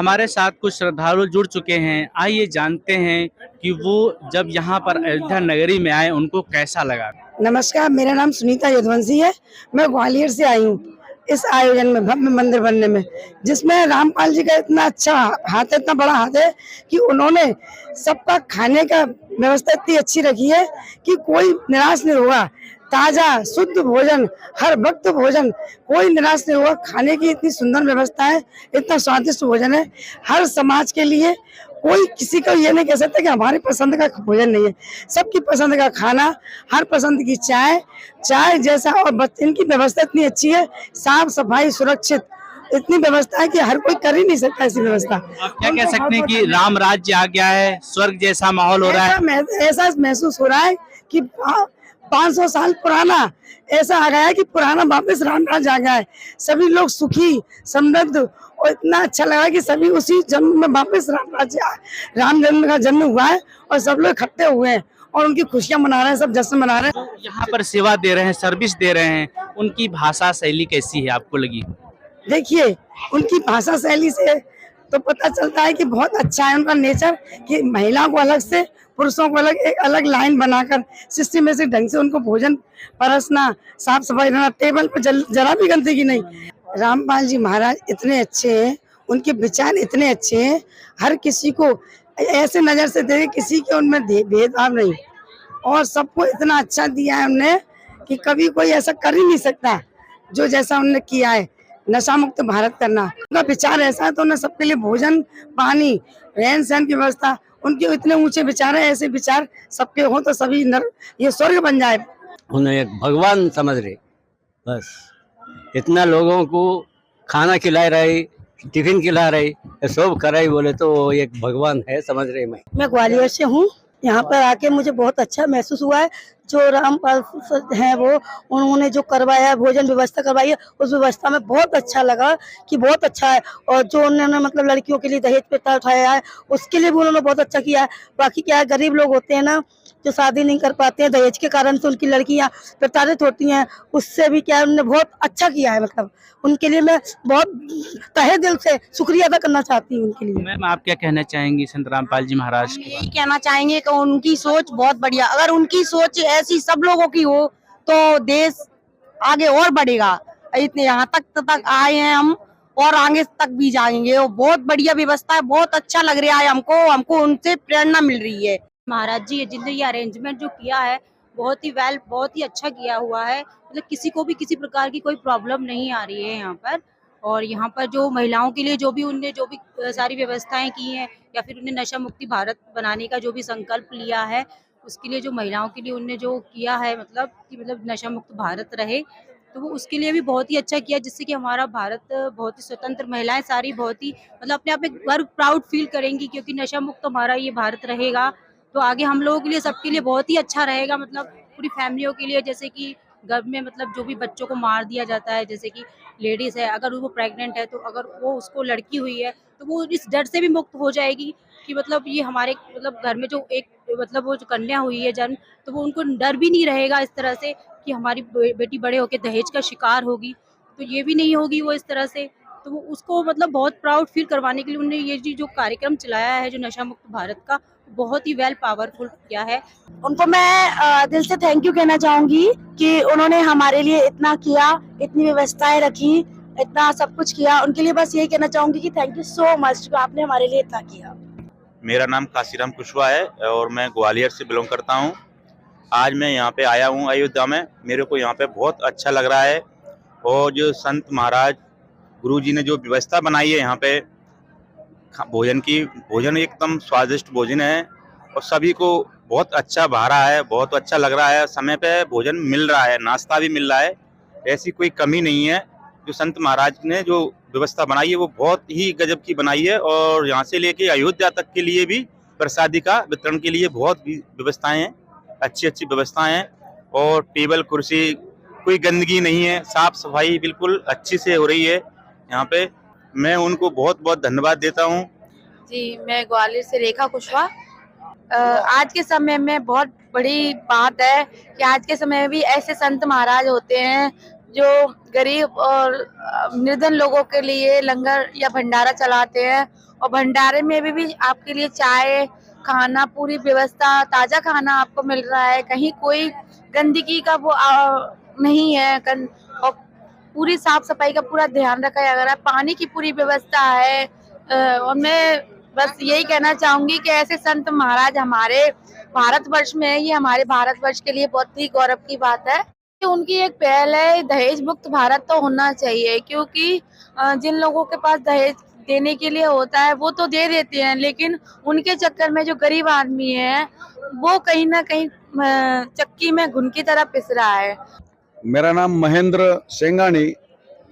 हमारे साथ कुछ श्रद्धालु जुड़ चुके हैं। आइए जानते हैं कि वो जब यहाँ पर अयोध्या नगरी में आए उनको कैसा लगा। नमस्कार, मेरा नाम सुनीता यदुवंशी है। मैं ग्वालियर से आई हूँ इस आयोजन में, भव्य मंदिर बनने में, जिसमें रामपाल जी का इतना अच्छा हाथ है, इतना बड़ा हाथ है कि उन्होंने सबका खाने का व्यवस्था इतनी अच्छी रखी है कि कोई निराश नहीं हुआ। ताजा शुद्ध भोजन, हर वक्त भोजन, कोई निराश नहीं हुआ। खाने की इतनी सुंदर व्यवस्था है, इतना स्वादिष्ट भोजन है हर समाज के लिए। कोई किसी को ये नहीं कह सकता कि हमारी पसंद का भोजन नहीं है। सबकी पसंद का खाना, हर पसंद की चाय, चाय जैसा, और इनकी व्यवस्था इतनी अच्छी है, साफ सफाई सुरक्षित, इतनी व्यवस्था है कि हर कोई कर ही नहीं सकता ऐसी व्यवस्था। आप क्या कह सकते हैं कि राम राज्य आ गया है, स्वर्ग जैसा माहौल हो रहा है? ऐसा महसूस हो रहा है कि 500 साल पुराना ऐसा आ गया है कि पुराना वापस राम राज आ गया है। सभी लोग सुखी समृद्ध, और इतना अच्छा लगा कि सभी उसी जन्म में वापस राम जन्म का जन्म हुआ है और सब लोग इकट्ठे हुए हैं और उनकी खुशियां मना रहे हैं, सब जश्न मना रहे हैं। यहाँ पर सेवा दे रहे हैं, सर्विस दे रहे हैं, उनकी भाषा शैली कैसी है आपको लगी? देखिए, उनकी भाषा शैली से तो पता चलता है कि बहुत अच्छा है उनका नेचर, कि महिलाओं को अलग से, पुरुषों को अलग, एक अलग लाइन बनाकर सिस्टमेटिक ढंग से उनको भोजन परसना, साफ सफाई रहना, टेबल पर जरा भी गंदगी नहीं। रामपाल जी महाराज इतने अच्छे हैं, उनके विचार इतने अच्छे हैं, हर किसी को ऐसे नजर से देखे, किसी के उनमें भेदभाव नहीं, और सबको इतना अच्छा दिया है उन्होंने कि कभी कोई ऐसा कर ही नहीं सकता जो जैसा उन्होंने किया है, नशा मुक्त भारत करना। उनका विचार ऐसा है, तो उन्हें सबके लिए भोजन, पानी, रहन सहन की व्यवस्था, उनके इतने ऊंचे विचार है। ऐसे विचार सबके हो तो सभी ये स्वर्ग बन जाए। उन्हें एक भगवान समझ रहे, बस इतना लोगों को खाना खिला रही, टिफिन खिला रही, सब कराई, बोले तो वो एक भगवान है, समझ रहे। मैं ग्वालियर से हूँ। यहाँ पर आके मुझे बहुत अच्छा महसूस हुआ है। जो रामपाल हैं वो, उन्होंने जो करवाया है, भोजन व्यवस्था करवाई है, उस व्यवस्था में बहुत अच्छा लगा कि बहुत अच्छा है। और जो उन्होंने मतलब लड़कियों के लिए दहेज प्रथा उठाया है, उसके लिए भी उन्होंने बहुत अच्छा किया है। बाकी क्या है, गरीब लोग होते हैं ना, जो शादी नहीं कर पाते हैं दहेज के कारण से, उनकी लड़कियां प्रताड़ित होती हैं, उससे भी क्या है, उन्होंने बहुत अच्छा किया है। मतलब उनके लिए मैं बहुत तहे दिल से शुक्रिया अदा करना चाहती हूँ उनके लिए। मैम, आप क्या कहना चाहेंगी संत रामपाल जी महाराज के? यही कहना चाहेंगे कि उनकी सोच बहुत बढ़िया, अगर उनकी सोच ऐसी सब लोगों की हो तो देश आगे और बढ़ेगा। इतने यहाँ तक आए हैं हम, और आगे तक भी जाएंगे। और बहुत बढ़िया व्यवस्था है, बहुत अच्छा लग रहा है हमको उनसे प्रेरणा मिल रही है। महाराज जी जिन्होंने ये अरेंजमेंट जो किया है, बहुत ही अच्छा किया हुआ है। मतलब किसी को भी किसी प्रकार की कोई प्रॉब्लम नहीं आ रही है यहाँ पर। और यहाँ पर जो महिलाओं के लिए जो भी सारी व्यवस्थाएं की हैं, या फिर उन्हें नशा मुक्ति भारत बनाने का जो भी संकल्प लिया है, उसके लिए जो महिलाओं के लिए उन्होंने जो किया है, मतलब कि नशा मुक्त भारत रहे, तो वो उसके लिए भी बहुत ही अच्छा किया, जिससे कि हमारा भारत बहुत ही स्वतंत्र, महिलाएं सारी बहुत ही मतलब अपने आप में गर्व प्राउड फील करेंगी, क्योंकि नशा मुक्त हमारा ये भारत रहेगा तो आगे हम लोगों के लिए, सबके लिए बहुत ही अच्छा रहेगा। मतलब पूरी फैमिलियों के लिए, जैसे कि घर में मतलब जो भी बच्चों को मार दिया जाता है, जैसे कि लेडीज है, अगर वो प्रेग्नेंट है, तो अगर वो उसको लड़की हुई है तो वो इस डर से भी मुक्त हो जाएगी कि मतलब ये हमारे मतलब घर में जो एक मतलब वो जो कन्या हुई है जन्म, तो वो उनको डर भी नहीं रहेगा इस तरह से कि हमारी बेटी बड़े होकर दहेज का शिकार होगी, तो ये भी नहीं होगी वो इस तरह से। तो वो उसको मतलब बहुत प्राउड फील करवाने के लिए उन्होंने ये जो कार्यक्रम चलाया है, जो नशा मुक्त भारत का, बहुत ही वेल पावरफुल किया है। उनको मैं दिल से थैंक यू कहना चाहूंगी कि उन्होंने हमारे लिए इतना किया, इतनी व्यवस्थाएं रखी, इतना सब कुछ किया। उनके लिए बस यही कहना चाहूंगी कि थैंक यू सो मच, जो आपने हमारे लिए इतना किया। मेरा नाम काशीराम कुशवाहा है और मैं ग्वालियर से बिलोंग करता हूं। आज मैं यहां पे आया हूं अयोध्या में। मेरे को यहां पे बहुत अच्छा लग रहा है, और जो संत महाराज गुरु जी ने जो व्यवस्था बनाई है यहाँ पे भोजन की, भोजन एकदम स्वादिष्ट भोजन है और सभी को बहुत अच्छा भा रहा है, बहुत अच्छा लग रहा है। समय पे भोजन मिल रहा है, नाश्ता भी मिल रहा है, ऐसी कोई कमी नहीं है। जो संत महाराज ने जो व्यवस्था बनाई है वो बहुत ही गजब की बनाई है, और यहाँ से लेके अयोध्या तक के लिए भी प्रसादी का वितरण के लिए बहुत व्यवस्थाएं हैं, अच्छी अच्छी व्यवस्थाएं हैं। और टेबल कुर्सी कोई गंदगी नहीं है, साफ सफाई बिल्कुल अच्छी से हो रही है यहाँ पे। मैं उनको बहुत बहुत धन्यवाद देता हूँ। जी, मैं ग्वालियर से रेखा कुशवाहा। आज के समय में बहुत बड़ी बात है कि आज के समय में भी ऐसे संत महाराज होते हैं जो गरीब और निर्धन लोगों के लिए लंगर या भंडारा चलाते हैं। और भंडारे में भी आपके लिए चाय, खाना, पूरी व्यवस्था, ताजा खाना आपको मिल रहा है। कहीं कोई गंदगी का वो नहीं है। और पूरी साफ सफाई का पूरा ध्यान रखा है। अगर पानी की पूरी व्यवस्था है। और मैं बस यही कहना चाहूंगी कि ऐसे संत महाराज हमारे भारतवर्ष में है। ये हमारे भारतवर्ष के लिए बहुत ही गौरव की बात है। उनकी एक पहल है, दहेज मुक्त भारत तो होना चाहिए, क्योंकि जिन लोगों के पास दहेज देने के लिए होता है वो तो दे देते हैं, लेकिन उनके चक्कर में जो गरीब आदमी है वो कहीं ना कहीं चक्की में घुन की तरह पिस रहा है। मेरा नाम महेंद्र सेंगानी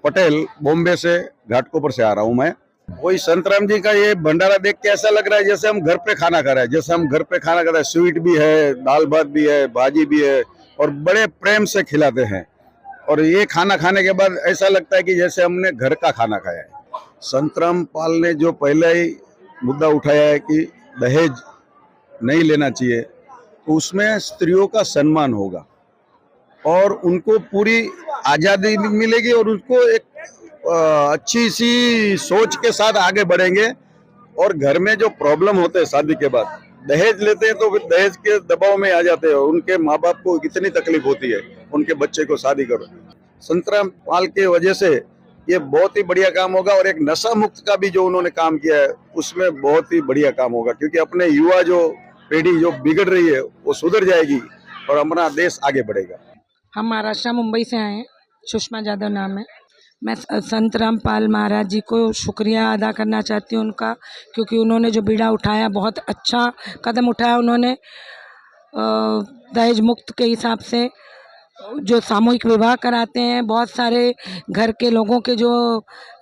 पटेल, बॉम्बे से घाटकोपर से आ रहा हूँ मैं। वही संतराम जी का ये भंडारा देख के ऐसा लग रहा है जैसे हम घर पे खाना खा रहे हैं। जैसे हम घर पे खाना खा रहे हैं, स्वीट भी है, दाल भात भी है, भाजी भी है और बड़े प्रेम से खिलाते हैं। और ये खाना खाने के बाद ऐसा लगता है कि जैसे हमने घर का खाना खाया है। संतराम पाल ने जो पहले ही मुद्दा उठाया है कि दहेज नहीं लेना चाहिए, तो उसमें स्त्रियों का सम्मान होगा और उनको पूरी आज़ादी मिलेगी और उनको एक अच्छी सी सोच के साथ आगे बढ़ेंगे। और घर में जो प्रॉब्लम होते हैं शादी के बाद, दहेज लेते हैं तो फिर दहेज के दबाव में आ जाते हैं। उनके माँ बाप को कितनी तकलीफ होती है, उनके बच्चे को शादी करो। संतराम पाल के वजह से ये बहुत ही बढ़िया काम होगा। और एक नशा मुक्त का भी जो उन्होंने काम किया है उसमें बहुत ही बढ़िया काम होगा, क्योंकि अपने युवा जो पीढ़ी जो बिगड़ रही है वो सुधर जाएगी और हमारा देश आगे बढ़ेगा। हम महाराष्ट्र मुंबई से आए हैं, सुषमा जाधव नाम है। मैं संत रामपाल महाराज जी को शुक्रिया अदा करना चाहती हूँ उनका, क्योंकि उन्होंने जो बीड़ा उठाया, बहुत अच्छा कदम उठाया उन्होंने। दहेज मुक्त के हिसाब से जो सामूहिक विवाह कराते हैं, बहुत सारे घर के लोगों के जो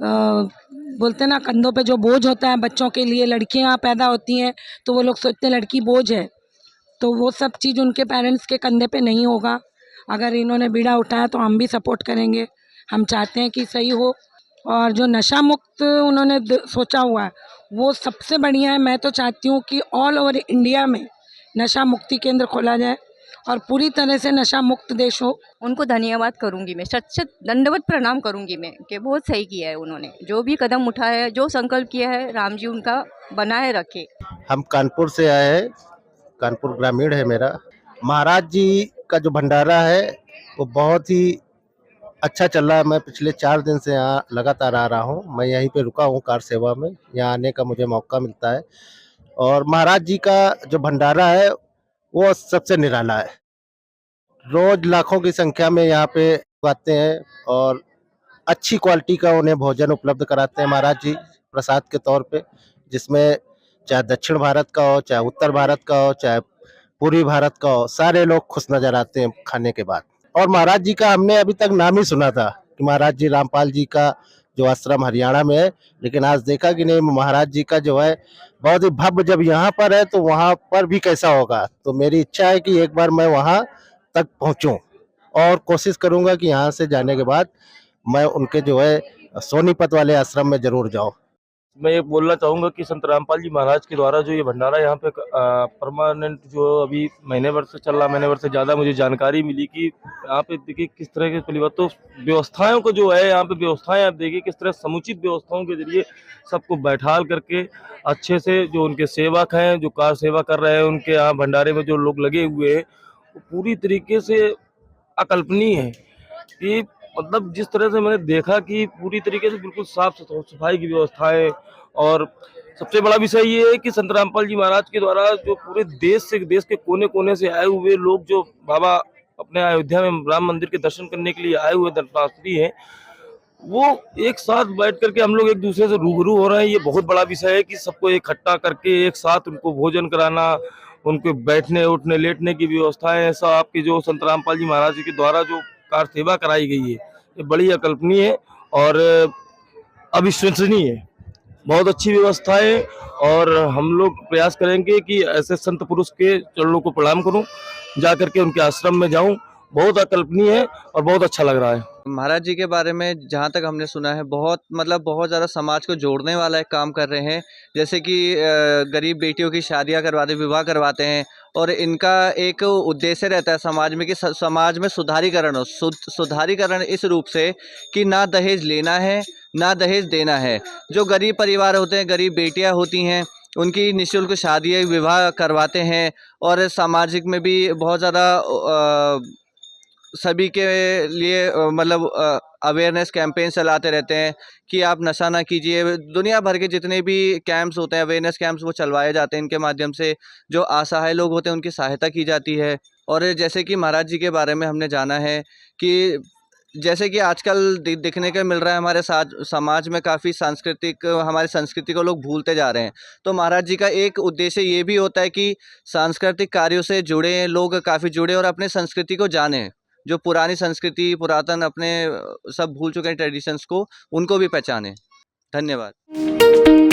बोलते हैं ना, कंधों पे जो बोझ होता है बच्चों के लिए, लड़कियां पैदा होती हैं तो वो लोग सोचते हैं लड़की बोझ है, तो वो सब चीज़ उनके पेरेंट्स के कंधे पे नहीं होगा। अगर इन्होंने बीड़ा उठाया तो हम भी सपोर्ट करेंगे। हम चाहते हैं कि सही हो। और जो नशा मुक्त उन्होंने सोचा हुआ है वो सबसे बढ़िया है। मैं तो चाहती हूँ कि ऑल ओवर इंडिया में नशा मुक्ति केंद्र खोला जाए और पूरी तरह से नशा मुक्त देश हो। उनको धन्यवाद करूंगी मैं, शत शत दंडवत प्रणाम करूंगी मैं कि बहुत सही किया है उन्होंने। जो भी कदम उठाया है, जो संकल्प किया है, राम जी उनका बनाए रखे। हम कानपुर से आए हैं, कानपुर ग्रामीण है मेरा। महाराज जी का जो भंडारा है वो बहुत ही अच्छा चल रहा है। मैं पिछले 4 दिन से यहाँ लगातार आ रहा हूँ। मैं यहीं पे रुका हूँ कार सेवा में, यहाँ आने का मुझे मौका मिलता है। और महाराज जी का जो भंडारा है वो सबसे निराला है। रोज लाखों की संख्या में यहाँ पे आते हैं और अच्छी क्वालिटी का उन्हें भोजन उपलब्ध कराते हैं महाराज जी प्रसाद के तौर पे, जिसमें चाहे दक्षिण भारत का हो, चाहे उत्तर भारत का हो, चाहे पूर्वी भारत का हो, सारे लोग खुश नजर आते हैं खाने के बाद। और महाराज जी का हमने अभी तक नाम ही सुना था कि महाराज जी रामपाल जी का जो आश्रम हरियाणा में है, लेकिन आज देखा कि नहीं, महाराज जी का जो है बहुत ही भव्य, जब यहाँ पर है तो वहाँ पर भी कैसा होगा। तो मेरी इच्छा है कि एक बार मैं वहाँ तक पहुँचूँ और कोशिश करूँगा कि यहाँ से जाने के बाद मैं उनके जो है सोनीपत वाले आश्रम में जरूर जाऊँ। मैं ये बोलना चाहूँगा कि संत रामपाल जी महाराज के द्वारा जो ये भंडारा यहाँ पे परमानेंट जो अभी महीने भर से चल रहा, महीने भर से ज़्यादा मुझे जानकारी मिली कि यहाँ पे देखिए किस तरह के परिवार, तो व्यवस्थाओं को जो है यहाँ पे व्यवस्थाएं आप देखिए किस तरह समुचित व्यवस्थाओं के जरिए सबको बैठाल करके अच्छे से, जो उनके सेवक हैं, जो कार सेवा कर रहे हैं, उनके यहाँ भंडारे में जो लोग लगे हुए हैं, वो पूरी तरीके से अकल्पनीय है कि मतलब जिस तरह से मैंने देखा कि पूरी तरीके से बिल्कुल साफ सफाई की व्यवस्थाएं। और सबसे बड़ा विषय ये है कि संत रामपाल जी महाराज के द्वारा जो पूरे देश के कोने कोने से आए हुए लोग जो बाबा अपने अयोध्या में राम मंदिर के दर्शन करने के लिए आए हुए दर्शनार्थी हैं, वो एक साथ बैठ करके हम लोग एक दूसरे से रूबरू हो रहे हैं। ये बहुत बड़ा विषय है कि सबको इकट्ठा करके एक साथ उनको भोजन कराना, उनके बैठने उठने लेटने की व्यवस्थाएं, ऐसा आपके जो संत रामपाल जी महाराज जी के द्वारा जो कार सेवा कराई गई है, ये बड़ी अकल्पनीय है और अविश्वसनीय है। बहुत अच्छी व्यवस्था है और हम लोग प्रयास करेंगे कि ऐसे संत पुरुष के चरणों को प्रणाम करूं, जा करके उनके आश्रम में जाऊं, बहुत अकल्पनीय है और बहुत अच्छा लग रहा है। महाराज जी के बारे में जहाँ तक हमने सुना है बहुत बहुत ज़्यादा समाज को जोड़ने वाला एक काम कर रहे हैं। जैसे कि गरीब बेटियों की शादियाँ करवाते, विवाह करवाते हैं और इनका एक उद्देश्य रहता है समाज में कि समाज में सुधारीकरण हो। सुधारीकरण इस रूप से कि ना दहेज लेना है ना दहेज देना है। जो गरीब परिवार होते हैं, गरीब बेटियाँ होती हैं, उनकी निःशुल्क शादी विवाह करवाते हैं और सामाजिक में भी बहुत ज़्यादा सभी के लिए अवेयरनेस कैंपेन चलाते रहते हैं कि आप नशा ना कीजिए। दुनिया भर के जितने भी कैंप्स होते हैं, अवेयरनेस कैंप्स, वो चलवाए जाते हैं। इनके माध्यम से जो असहाय लोग होते हैं उनकी सहायता की जाती है। और जैसे कि महाराज जी के बारे में हमने जाना है कि जैसे कि आजकल दिखने को मिल रहा है हमारे समाज में काफ़ी हमारी संस्कृति को लोग भूलते जा रहे हैं। तो महाराज जी का एक उद्देश्य ये भी होता है कि सांस्कृतिक कार्यों से जुड़े लोग काफ़ी जुड़े और अपने संस्कृति को जानें। जो पुरानी संस्कृति, पुरातन अपने सब भूल चुके हैं ट्रेडिशंस को, उनको भी पहचानें। धन्यवाद।